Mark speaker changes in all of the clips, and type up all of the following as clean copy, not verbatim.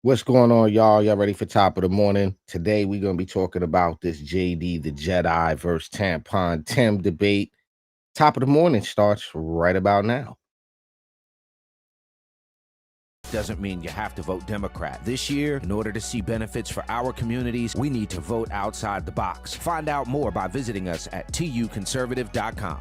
Speaker 1: What's going on, y'all? Y'all ready for top of the morning? Today we're gonna be talking about this JD the Jedi versus Tampon Tim debate. Top of the morning starts right about now.
Speaker 2: Doesn't mean you have to vote Democrat. This year, in order to see benefits for our communities, we need to vote outside the box. Find out more by visiting us at tuconservative.com.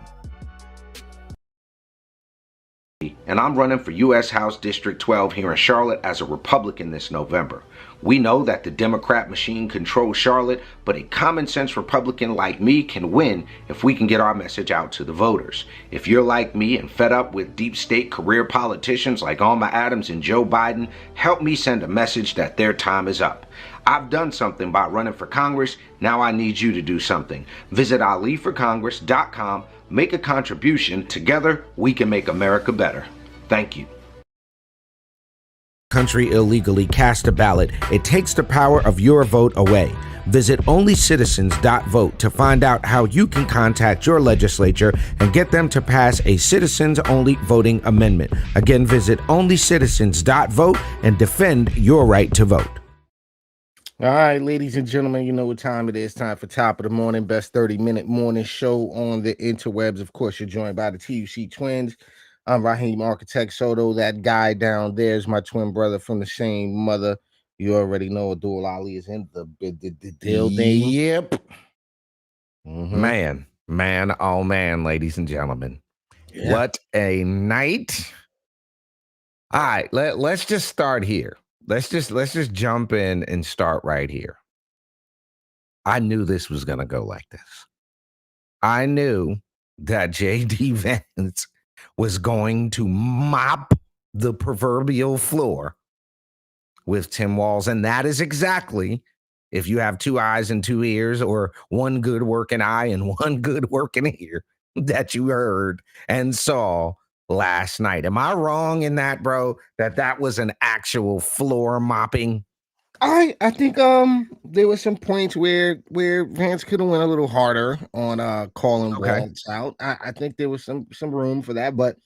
Speaker 3: And I'm running for U.S. House District 12 here in Charlotte as a Republican this November. We know that the Democrat machine controls Charlotte, but a common sense Republican like me can win if we can get our message out to the voters. If you're like me and fed up with deep state career politicians like Alma Adams and Joe Biden, help me send a message that their time is up. I've done something by running for Congress. Now I need you to do something. Visit aliforcongress.com. Make a contribution. Together, we can make America better. Thank you.
Speaker 2: Country illegally cast a ballot. It takes the power of your vote away. Visit onlycitizens.vote to find out how you can contact your legislature and get them to pass a citizens-only voting amendment. Again, visit onlycitizens.vote and defend your right to vote.
Speaker 1: All right, ladies and gentlemen, you know what time it is. Time for top of the morning, best 30-minute morning show on the interwebs. Of course, you're joined by the TUC Twins. I'm Raheem Architect Soto. That guy down there is my twin brother from the same mother. You already know Abdul Ali is in the building.
Speaker 2: Yep.
Speaker 1: Mhm.
Speaker 2: Man, oh man, ladies and gentlemen.
Speaker 1: Yeah.
Speaker 2: What a night. All right, let's just start here. Let's just jump in and start right here. I knew this was going to go like this. I knew that JD Vance was going to mop the proverbial floor with Tim Walz. And that is exactly, if you have two eyes and two ears, or one good working eye and one good working ear, that you heard and saw last night. Am I wrong in that, bro? That was an actual floor mopping?
Speaker 1: I think there were some points where Vance could have went a little harder on calling Waltz out. I think there was some room for that, but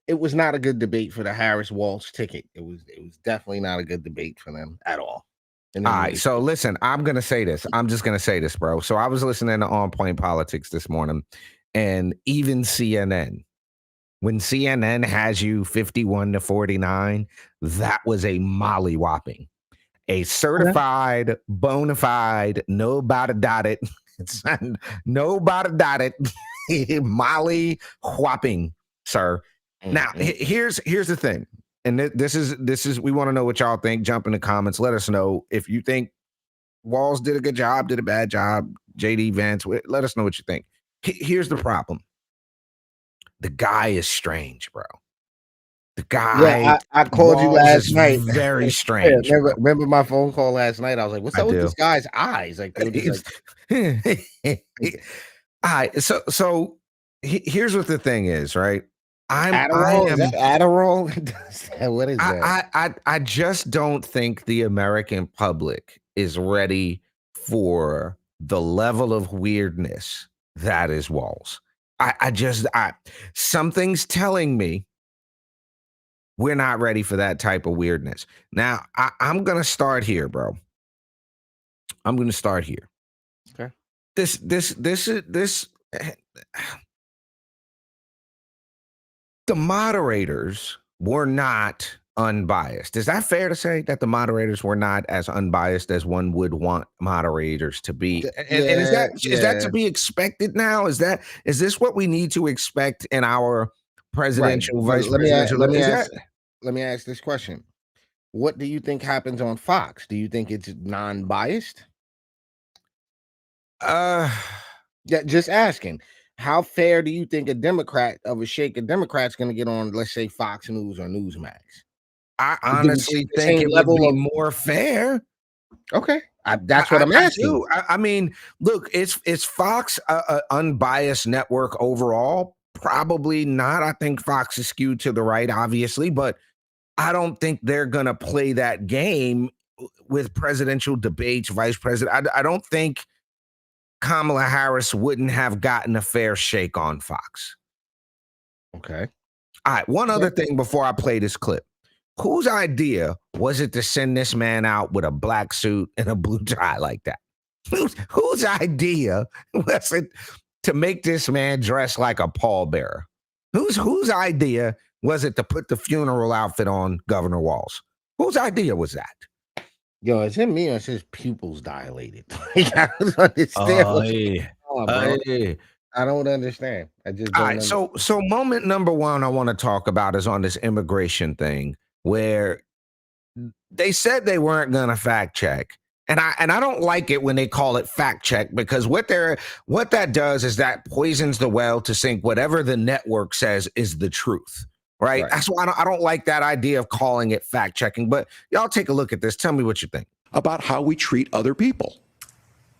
Speaker 1: it was not a good debate for the Harris Waltz ticket. It was definitely not a good debate for them at all.
Speaker 2: All right, so listen, I'm gonna say this. I'm just gonna say this, bro. So I was listening to On Point Politics this morning, and even CNN, when CNN has you 51-49, that was a molly-whopping. A certified, bona fide, nobody dotted, nobody dotted, molly whopping, sir. Now, here's the thing, and this is we want to know what y'all think. Jump in the comments. Let us know if you think Walz did a good job, did a bad job. JD Vance, let us know what you think. Here's the problem. The guy is strange, bro. The guy.
Speaker 1: Yeah, I called you last night.
Speaker 2: Very strange.
Speaker 1: Yeah, remember my phone call last night? I was like, "What's up with this guy's eyes?" Like, they were just
Speaker 2: like... All right, so here's what the thing is, right?
Speaker 1: Adderall. Is that Adderall? What is that?
Speaker 2: I just don't think the American public is ready for the level of weirdness that is Walz. Something's telling me we're not ready for that type of weirdness. Now, I'm going to start here, bro. I'm going to start here.
Speaker 1: Okay.
Speaker 2: This, the moderators were not unbiased. Is that fair to say that the moderators were not as unbiased as one would want moderators to be? And is that to be expected now? Is this what we need to expect in our presidential, vice presidential?
Speaker 1: Let me ask this question. What do you think happens on Fox? Do you think it's non-biased? Yeah, just asking. How fair do you think a Democrat's going to get on, let's say, Fox News or Newsmax?
Speaker 2: I honestly think it would be more fair.
Speaker 1: Okay, that's what I'm asking.
Speaker 2: I mean, look, it's Fox unbiased network overall? Probably not. I think Fox is skewed to the right, obviously, but I don't think they're going to play that game with presidential debates, vice president. I don't think Kamala Harris wouldn't have gotten a fair shake on Fox.
Speaker 1: Okay.
Speaker 2: All right. One other thing before I play this clip. whose idea was it to send this man out with a black suit and a blue tie like that? Whose idea was it to make this man dress like a pallbearer? Whose idea was it to put the funeral outfit on Governor Walz? Whose idea was that?
Speaker 1: Yo, is it me or is his pupils dilated? I don't understand. I don't understand. I just don't.
Speaker 2: All right, so moment number one I want to talk about is on this immigration thing where they said they weren't going to fact check. And I don't like it when they call it fact check, because what that does is that poisons the well to think whatever the network says is the truth, right? That's why I don't like that idea of calling it fact checking. But y'all take a look at this. Tell me what you think
Speaker 4: about how we treat other people.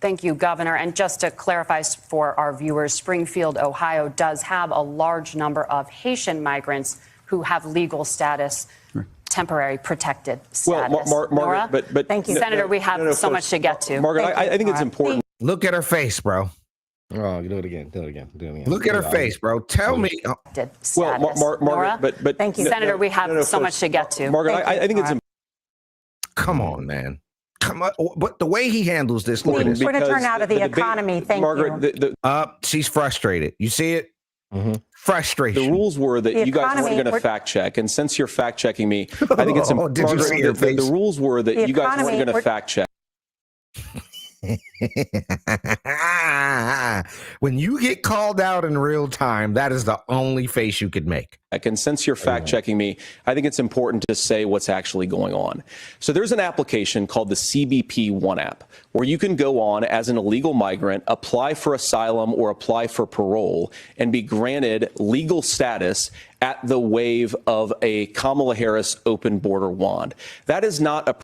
Speaker 5: Thank you, Governor. And just to clarify for our viewers, Springfield, Ohio does have a large number of Haitian migrants who have legal status. Temporary protected status.
Speaker 4: Well, Margaret, but
Speaker 5: thank you, Senator. We have so much to get to.
Speaker 4: Margaret, I think it's important.
Speaker 2: Look at her face, bro.
Speaker 1: Oh, do it again.
Speaker 2: Look at her face, bro. Tell me.
Speaker 4: Well, Margaret, but
Speaker 5: thank you, Senator. We have so much to get to.
Speaker 4: Margaret, I think it's important.
Speaker 2: Come on, man. Come on. But the way he handles this, look at this.
Speaker 6: We're going to turn out of the economy. Thank
Speaker 4: you.
Speaker 2: She's frustrated. You see it?
Speaker 1: Mm-hmm.
Speaker 2: Frustration.
Speaker 4: The rules were that you guys weren't going to fact check, and since you're fact checking me, I think it's important.
Speaker 2: Did you see your face?
Speaker 4: The rules were that you guys weren't going to fact check.
Speaker 2: When you get called out in real time, that is the only face you could make.
Speaker 4: And since you're fact checking me, I think it's important to say what's actually going on. So there's an application called the CBP One app where you can go on as an illegal migrant, apply for asylum or apply for parole, and be granted legal status at the wave of a Kamala Harris open border wand. That is not a.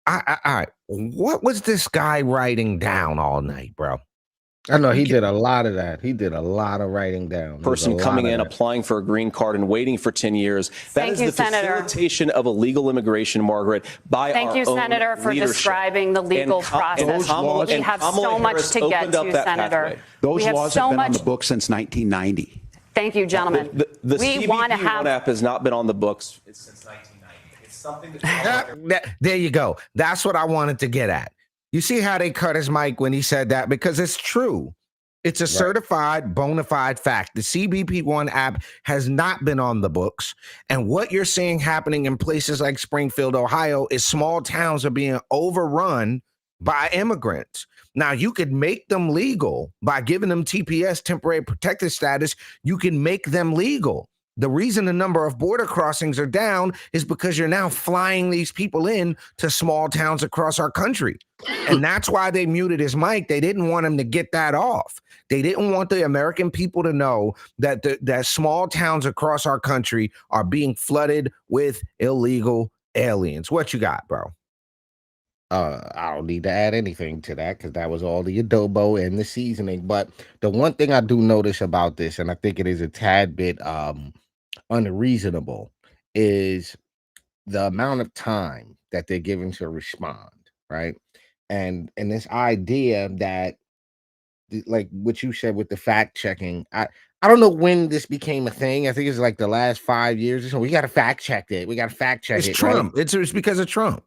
Speaker 2: All right. What was this guy writing down all night, bro?
Speaker 1: I know he did a lot of that. He did a lot of writing down.
Speaker 4: Person coming in, applying for a green card and waiting for 10 years. That is the facilitation of illegal immigration, Margaret, by our own leadership.
Speaker 5: Thank you, Senator, for describing the legal process. We have so much to get to, Senator.
Speaker 4: Those
Speaker 5: laws
Speaker 4: have been on the books since 1990.
Speaker 5: Thank you, gentlemen.
Speaker 4: The CBP One app has not been on the books since 1990. It's something
Speaker 2: there you go. That's what I wanted to get at. You see how they cut his mic when he said that? Because it's true. It's a certified, bona fide fact. The CBP One app has not been on the books. And what you're seeing happening in places like Springfield, Ohio, is small towns are being overrun by immigrants. Now, you could make them legal by giving them TPS, temporary protected status. You can make them legal. The reason the number of border crossings are down is because you're now flying these people in to small towns across our country. And that's why they muted his mic. They didn't want him to get that off. They didn't want the American people to know that that small towns across our country are being flooded with illegal aliens. What you got, bro?
Speaker 1: I don't need to add anything to that because that was all the adobo and the seasoning. But the one thing I do notice about this, and I think it is a tad bit unreasonable, is the amount of time that they're given to respond, right? And this idea that, like what you said with the fact checking, I don't know when this became a thing. I think it's like the last 5 years or so. We got to fact check it. We got to fact check it.
Speaker 2: It's Trump. Right? It's because of Trump.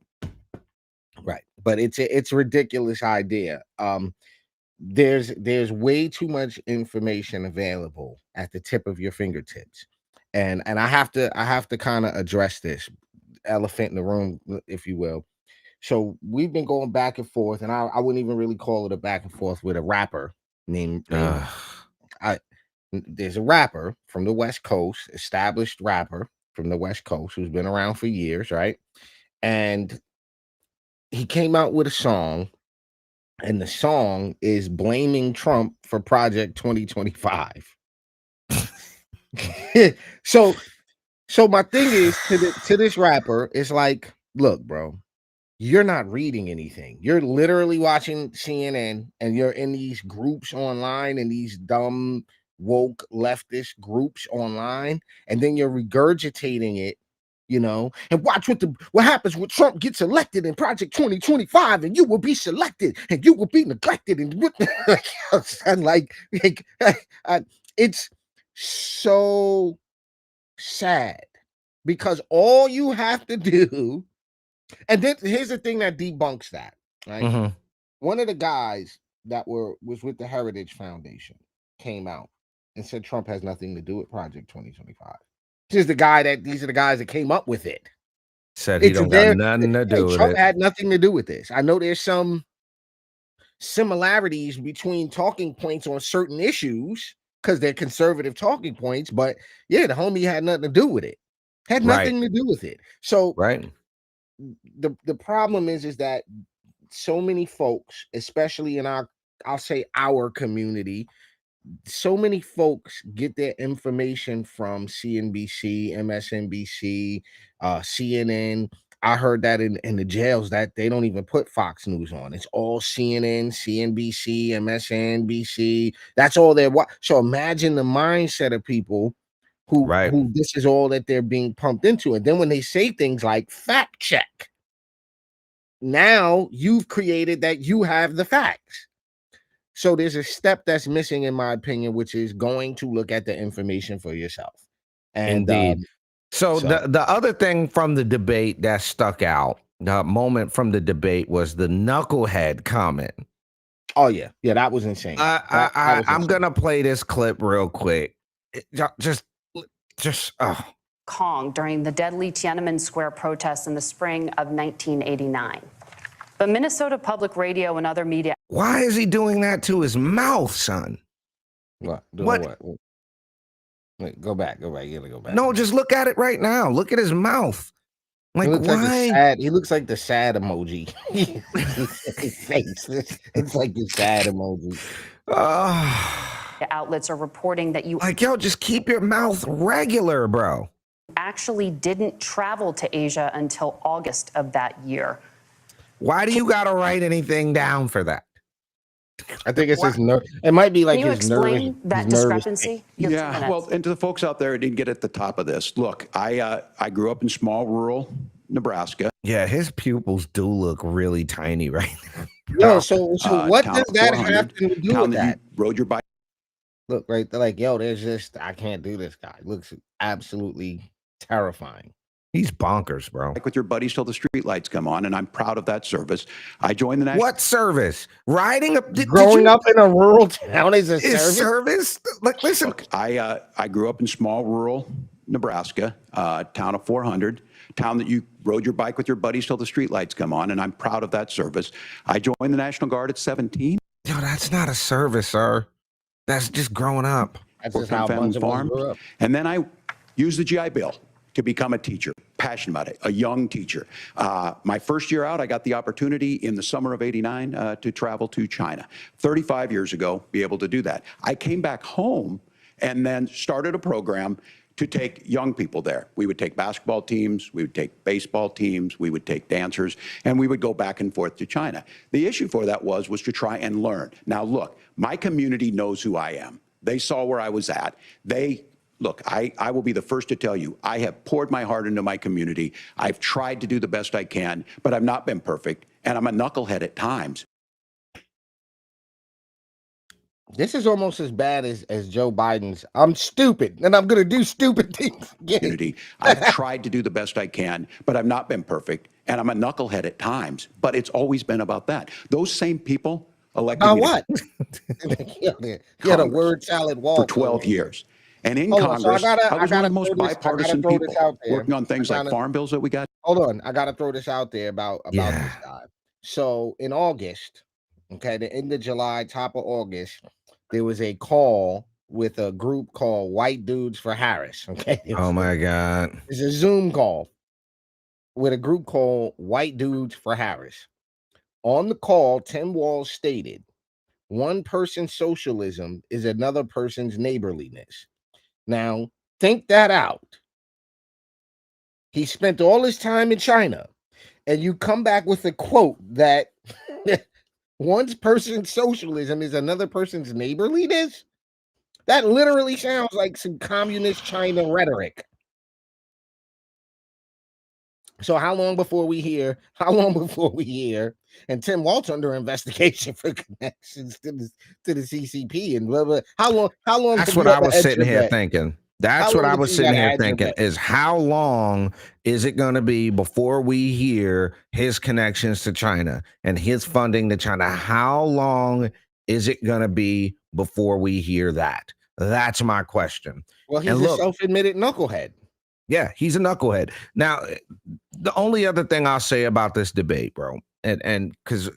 Speaker 1: Right. But it's a ridiculous idea. There's way too much information available at the tip of your fingertips. And I have to kind of address this elephant in the room, if you will. So we've been going back and forth, and I wouldn't even really call it a back and forth with a rapper named there's a rapper from the West Coast, established rapper from the West Coast who's been around for years, right? And he came out with a song, and the song is blaming Trump for Project 2025. So my thing is to this rapper, it's like, look, bro, you're not reading anything. You're literally watching CNN, and you're in these groups online, and these dumb woke leftist groups online, and then you're regurgitating it. You know, and watch what happens when Trump gets elected in Project 2025, and you will be selected, and you will be neglected, and it's so sad because all you have to do, and then here's the thing that debunks that, right?
Speaker 2: Mhm.
Speaker 1: One of the guys that was with the Heritage Foundation came out and said Trump has nothing to do with Project 2025. These are the guys that came up with it.
Speaker 2: Said he
Speaker 1: It's
Speaker 2: don't
Speaker 1: their-
Speaker 2: got nothing to do with
Speaker 1: Trump
Speaker 2: it.
Speaker 1: had nothing to do with this. I know there's some similarities between talking points on certain issues because they're conservative talking points, but yeah, the homie had nothing to do with it. Had nothing to do with it. So
Speaker 2: Right.
Speaker 1: the problem is that so many folks, especially in I'll say our community, so many folks get their information from CNBC, MSNBC, CNN. I heard that in the jails that they don't even put Fox News on. It's all CNN, CNBC, MSNBC. That's all they're watching. So imagine the mindset of people who this is all that they're being pumped into. And then when they say things like fact check, now you've created that you have the facts. So there's a step that's missing, in my opinion, which is going to look at the information for yourself. And
Speaker 2: Indeed. So the other thing from the debate that stuck out, the moment from the debate was the knucklehead comment.
Speaker 1: Oh yeah, that was insane.
Speaker 2: I'm gonna play this clip real quick. Just
Speaker 5: Kong during the deadly Tiananmen Square protests in the spring of 1989. But Minnesota Public Radio and other media.
Speaker 2: Why is he doing that to his mouth, son?
Speaker 1: What? Wait, go back. You gotta go back.
Speaker 2: No, just look at it right now. Look at his mouth. Like,
Speaker 1: why? He looks like the sad emoji. His face. It's like the sad emoji.
Speaker 5: Outlets are reporting that you
Speaker 2: just keep your mouth regular, bro.
Speaker 5: Actually didn't travel to Asia until August of that year.
Speaker 2: Why do you got to write anything down for that?
Speaker 1: I think it's his nerve. It might be like his nervous.
Speaker 5: Can you explain that discrepancy?
Speaker 7: Yeah, well, and to the folks out there who didn't get at the top of this, look, I grew up in small rural Nebraska.
Speaker 2: Yeah, his pupils do look really tiny right now.
Speaker 1: Yo, so what does that have to do with that?
Speaker 7: You rode your bike.
Speaker 1: Look, right, they're like, yo, there's just, I can't do this guy. Looks absolutely terrifying.
Speaker 2: He's bonkers, bro.
Speaker 7: Like with your buddies till the street lights come on, and I'm proud of that service. I joined the national.
Speaker 2: What service? Riding up?
Speaker 1: Growing up in a rural town is a
Speaker 2: service? Like, listen.
Speaker 7: Look, I grew up in small rural Nebraska, town of 400, town that you rode your bike with your buddies till the street lights come on, and I'm proud of that service. I joined the National Guard at 17.
Speaker 2: Yo, that's not a service, sir. That's just growing up.
Speaker 1: That's just how Family Farm. Grew up.
Speaker 7: And then I used the GI Bill to become a teacher, passionate about it, a young teacher. My first year out, I got the opportunity in the summer of '89 to travel to China. 35 years ago, be able to do that. I came back home and then started a program to take young people there. We would take basketball teams, we would take baseball teams, we would take dancers, and we would go back and forth to China. The issue for that was to try and learn. Now look, my community knows who I am. They saw where I was at. Look, I will be the first to tell you, I have poured my heart into my community. I've tried to do the best I can, but I've not been perfect, and I'm a knucklehead at times.
Speaker 1: This is almost as bad as Joe Biden's, I'm stupid, and I'm going to do stupid things.
Speaker 7: Community. I've tried to do the best I can, but I've not been perfect, and I'm a knucklehead at times, but it's always been about that. Those same people elected me
Speaker 1: what? You had a word salad wall
Speaker 7: for 12 years. And in Congress, I was one of the most bipartisan people working on things like farm bills that we got.
Speaker 1: Hold on. I got to throw this out there about this guy. So in August, okay, the end of July, top of August, there was a call with a group called White Dudes for Harris. Okay.
Speaker 2: Oh my God.
Speaker 1: It's a Zoom call with a group called White Dudes for Harris. On the call, Tim Walz stated, one person's socialism is another person's neighborliness. Now, think that out. He spent all his time in China, and you come back with a quote that one person's socialism is another person's neighborliness? That literally sounds like some communist China rhetoric. So how long before we hear, and Tim Walz under investigation for connections to the CCP and blah, blah. How long?
Speaker 2: That's what I was sitting here thinking. That's
Speaker 1: How
Speaker 2: what
Speaker 1: long
Speaker 2: I
Speaker 1: do you
Speaker 2: was
Speaker 1: think
Speaker 2: sitting
Speaker 1: that
Speaker 2: here
Speaker 1: ad
Speaker 2: thinking
Speaker 1: went?
Speaker 2: is how long is it going to be before we hear his connections to China and his funding to China? How long is it going to be before we hear that? That's my question.
Speaker 1: Well, he's
Speaker 2: And
Speaker 1: a
Speaker 2: look,
Speaker 1: self-admitted knucklehead.
Speaker 2: yeah, he's a knucklehead. Now, the only other thing I'll say about this debate, bro, and because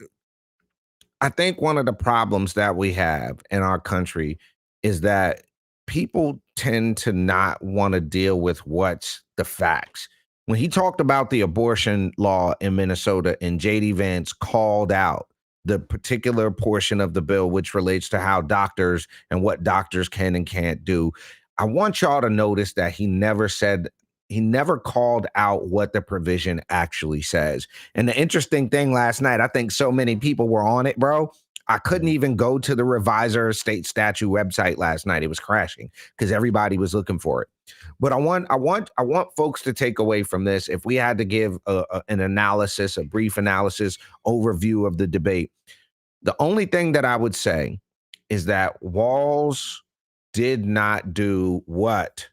Speaker 2: I think one of the problems that we have in our country is that people tend to not want to deal with what's the facts. When he talked about the abortion law in Minnesota and JD Vance called out the particular portion of the bill which relates to how doctors and what doctors can and can't do, I want y'all to notice that he never called out what the provision actually says. And the interesting thing last night, I think so many people were on it, bro. I couldn't even go to the Revisor State Statute website last night. It was crashing because everybody was looking for it. But I want folks to take away from this. If we had to give an analysis, a brief analysis, overview of the debate, the only thing that I would say is that Walz did not do what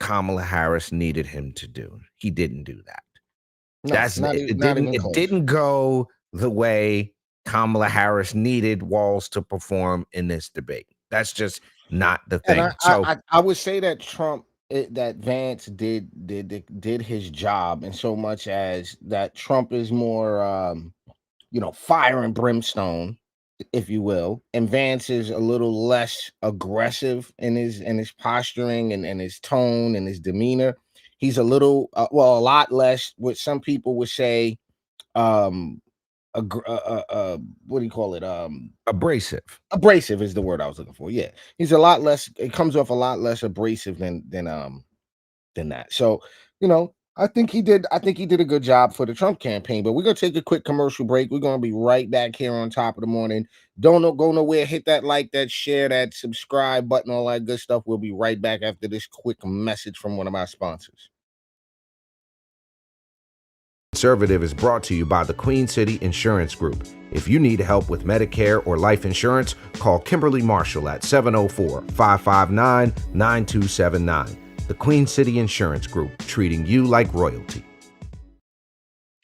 Speaker 2: Kamala Harris needed him to do. He didn't do that.
Speaker 1: No, not even
Speaker 2: It
Speaker 1: close.
Speaker 2: didn't go the way Kamala Harris needed Walz to perform in this debate. That's just not the
Speaker 1: And
Speaker 2: thing. So
Speaker 1: I would say that that Vance did his job in so much as that Trump is more fire and brimstone, if you will, and Vance is a little less aggressive in his posturing and his tone and his demeanor. He's a little a lot less what some people would say um what do you call it?
Speaker 2: abrasive.
Speaker 1: Abrasive is the word I was looking for. Yeah. He's a lot less, it comes off a lot less abrasive than that. So, I think he did a good job for the Trump campaign. But we're gonna take a quick commercial break. We're gonna be right back here on Top of the Morning. Don't go nowhere. Hit that like, that share, that subscribe button, all that good stuff. We'll be right back after this quick message from one of my sponsors.
Speaker 3: Conservative is brought to you by the Queen City Insurance Group. If you need help with Medicare or life insurance, call Kimberly Marshall at 704-559-9279. The Queen City Insurance Group, treating you like royalty.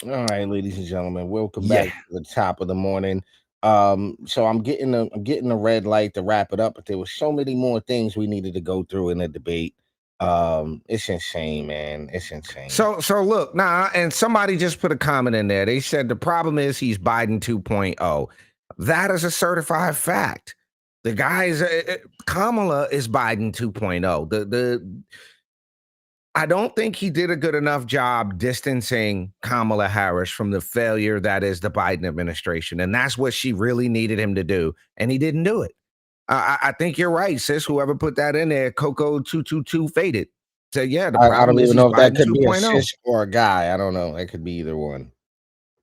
Speaker 1: All right, ladies and gentlemen, welcome back to the Top of the Morning. So I'm getting a red light to wrap it up, but there were so many more things we needed to go through in the debate. It's insane, man. It's insane.
Speaker 2: So look, and somebody just put a comment in there. They said the problem is he's Biden 2.0. That is a certified fact. The guys, Kamala is Biden 2.0. I don't think he did a good enough job distancing Kamala Harris from the failure that is the Biden administration. And that's what she really needed him to do. And he didn't do it. I think you're right, sis. Whoever put that in there, Coco 222 faded. So yeah, the
Speaker 1: I
Speaker 2: problem
Speaker 1: don't
Speaker 2: is
Speaker 1: even
Speaker 2: he's
Speaker 1: know if that
Speaker 2: Biden
Speaker 1: could be a
Speaker 2: 2.0.
Speaker 1: sis or a guy. I don't know. It could be either one.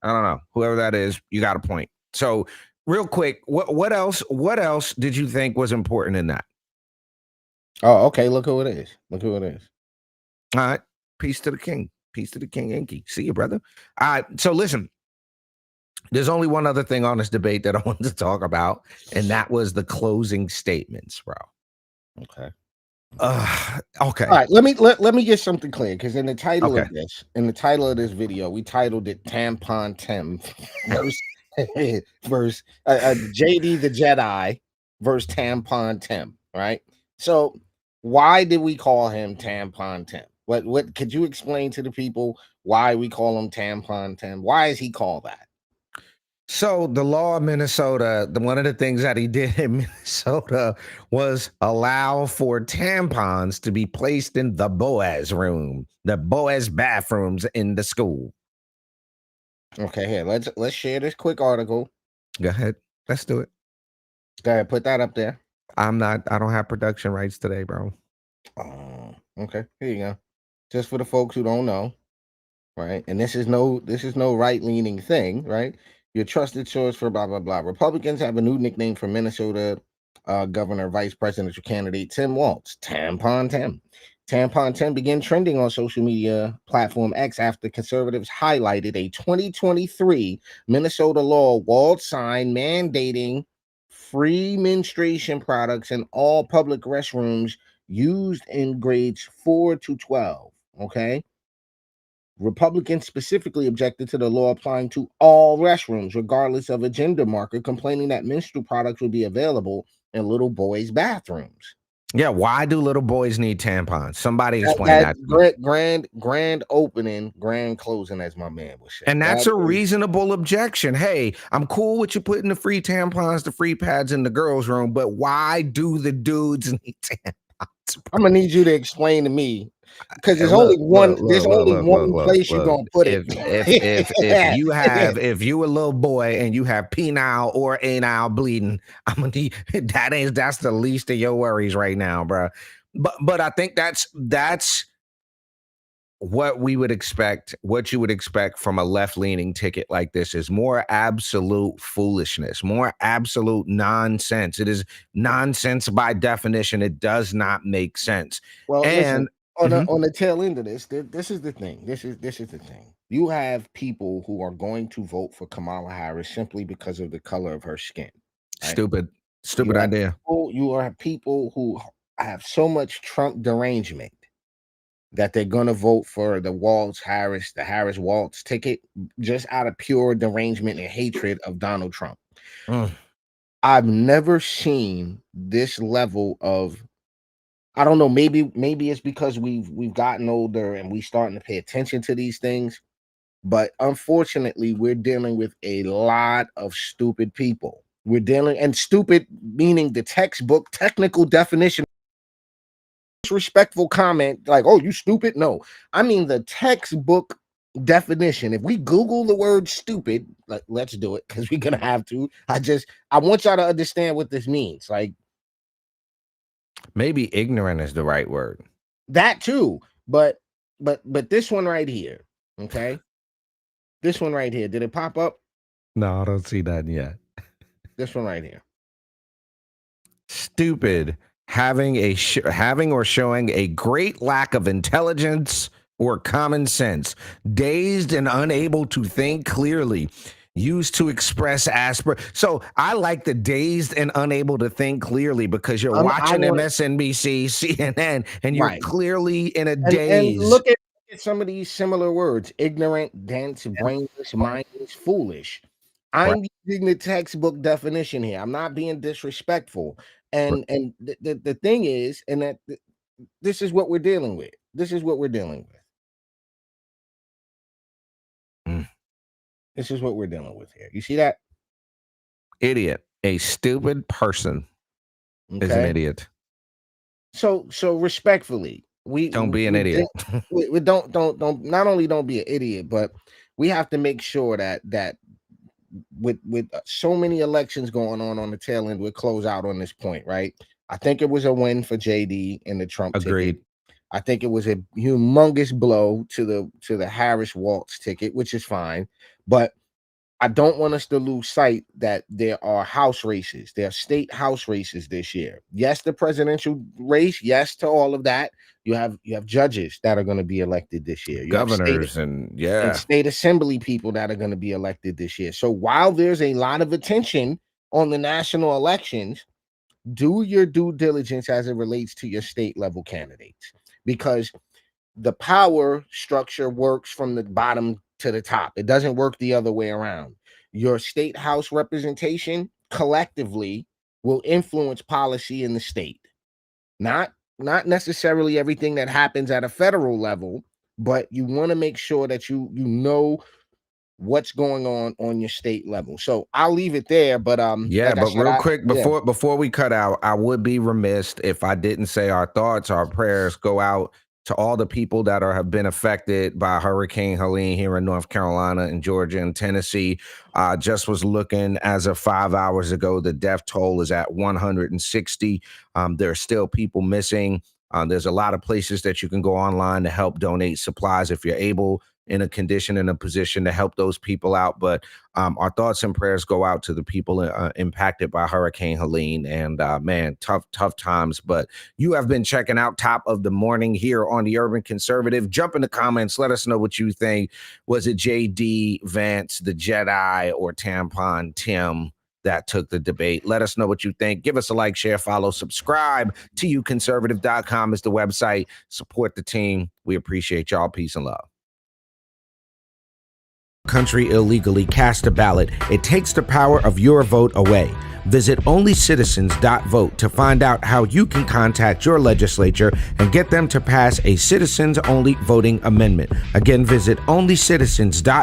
Speaker 2: I don't know. Whoever that is, you got a point. So real quick, what else did you think was important in that?
Speaker 1: Oh, okay. Look who it is. Look who it is.
Speaker 2: All right. Peace to the king. Peace to the king, Inky. See you, brother. All right. So listen, there's only one other thing on this debate that I wanted to talk about, and that was the closing statements, bro.
Speaker 1: Okay.
Speaker 2: Okay.
Speaker 1: All right. Let me get something clear, because in the title of this video, we titled it Tampon Tim versus JD the Jedi versus Tampon Tim. Right. So why did we call him Tampon Tim? What could you explain to the people why we call him Tampon Tim? Why is he called that?
Speaker 2: So the law of Minnesota, one of the things that he did in Minnesota was allow for tampons to be placed in the boys room, the boys bathrooms in the school.
Speaker 1: Okay, here, let's share this quick article.
Speaker 2: Go ahead. Let's do it.
Speaker 1: Go ahead, put that up there.
Speaker 2: I don't have production rights today, bro.
Speaker 1: Oh, okay. Here you go. Just for the folks who don't know, right? And this is no right-leaning thing, right? Your trusted source for blah blah blah. Republicans have a new nickname for Minnesota governor, vice presidential candidate Tim Walz, Tampon Tim. Tampon Tim began trending on social media platform X after conservatives highlighted a 2023 Minnesota law Walz signed mandating free menstruation products in all public restrooms used in grades 4 to 12. Okay. Republicans specifically objected to the law applying to all restrooms, regardless of a gender marker, complaining that menstrual products would be available in little boys' bathrooms.
Speaker 2: Yeah, why do little boys need tampons? Somebody explain
Speaker 1: That
Speaker 2: that to me.
Speaker 1: grand opening, grand closing, as my man would say.
Speaker 2: And that's
Speaker 1: That
Speaker 2: a
Speaker 1: is-
Speaker 2: reasonable objection. Hey, I'm cool with you putting the free tampons, the free pads in the girls' room, but why do the dudes need tampons?
Speaker 1: I'm gonna need you to explain to me, because there's only one. There's only one place you're gonna put it.
Speaker 2: If you a little boy and you have penile or anal bleeding, I'm gonna need that's the least of your worries right now, bro. But I think that's what we would expect, what you would expect from a left-leaning ticket like this is more absolute foolishness, more absolute nonsense. It is nonsense by definition. It does not make sense.
Speaker 1: Well,
Speaker 2: And
Speaker 1: listen, on the tail end of this, this is the thing. This is the thing. You have people who are going to vote for Kamala Harris simply because of the color of her skin. Right?
Speaker 2: Stupid
Speaker 1: You have
Speaker 2: idea.
Speaker 1: you are people who have so much Trump derangement that they're going to vote for the Harris Waltz ticket just out of pure derangement and hatred of Donald Trump. I've never seen this level of, I don't know, maybe it's because we've gotten older and we starting to pay attention to these things, but unfortunately we're dealing with a lot of stupid people. And stupid meaning the textbook technical definition. Disrespectful comment like, oh, you stupid. No, I mean the textbook definition. If we Google the word stupid, let's do it because we're gonna have to. I want y'all to understand what this means. Like,
Speaker 2: maybe ignorant is the right word.
Speaker 1: That too, but this one right here, okay? This one right here, did it pop up?
Speaker 2: No, I don't see that yet.
Speaker 1: This one right here.
Speaker 2: Stupid, having or showing a great lack of intelligence or common sense, dazed and unable to think clearly, used to express So I like the dazed and unable to think clearly because you're watching MSNBC, CNN, and you're clearly in a daze.
Speaker 1: And look at some of these similar words: ignorant, dense, brainless, mindless, foolish. I'm using the textbook definition here. I'm not being disrespectful. And the thing is, and that this is what we're dealing with. This is what we're dealing with. This is what we're dealing with here. You see that?
Speaker 2: Idiot. A stupid person is an idiot.
Speaker 1: So respectfully, we
Speaker 2: don't be an idiot.
Speaker 1: We don't not only don't be an idiot, but we have to make sure that with so many elections going on the tail end, we'll close out on this point, right? I think it was a win for JD in the Trump
Speaker 2: Agreed.
Speaker 1: ticket. I think it was a humongous blow to the Harris Waltz ticket, which is fine. But I don't want us to lose sight that there are house races. There are state house races this year. Yes, the presidential race. Yes, to all of that. You have judges that are going to be elected this year. You
Speaker 2: Governors
Speaker 1: have
Speaker 2: and
Speaker 1: state assembly people that are going to be elected this year. So while there's a lot of attention on the national elections, do your due diligence as it relates to your state level candidates, because the power structure works from the bottom to the top. It doesn't work the other way around. Your state house representation collectively will influence policy in the state. Not necessarily everything that happens at a federal level, but you want to make sure that you know what's going on your state level. So I'll leave it there. But
Speaker 2: real quick before we cut out, I would be remiss if I didn't say our thoughts, our prayers go out to all the people that have been affected by Hurricane Helene here in North Carolina and Georgia and Tennessee. Just was looking as of 5 hours ago, the death toll is at 160. There are still people missing. There's a lot of places that you can go online to help donate supplies if you're able, in a condition, in a position to help those people out. But our thoughts and prayers go out to the people impacted by Hurricane Helene. And man, tough times. But you have been checking out Top of the Morning here on the Urban Conservative. Jump in the comments. Let us know what you think. Was it JD Vance, the Jedi, or Tampon Tim that took the debate. Let us know what you think. Give us a like, share, follow, subscribe. TUconservative.com is the website. Support the team. We appreciate y'all. Peace and love. Country illegally cast a ballot. It takes the power of your vote away. Visit onlycitizens.vote to find out how you can contact your legislature and get them to pass a citizens-only voting amendment. Again, visit onlycitizens.vote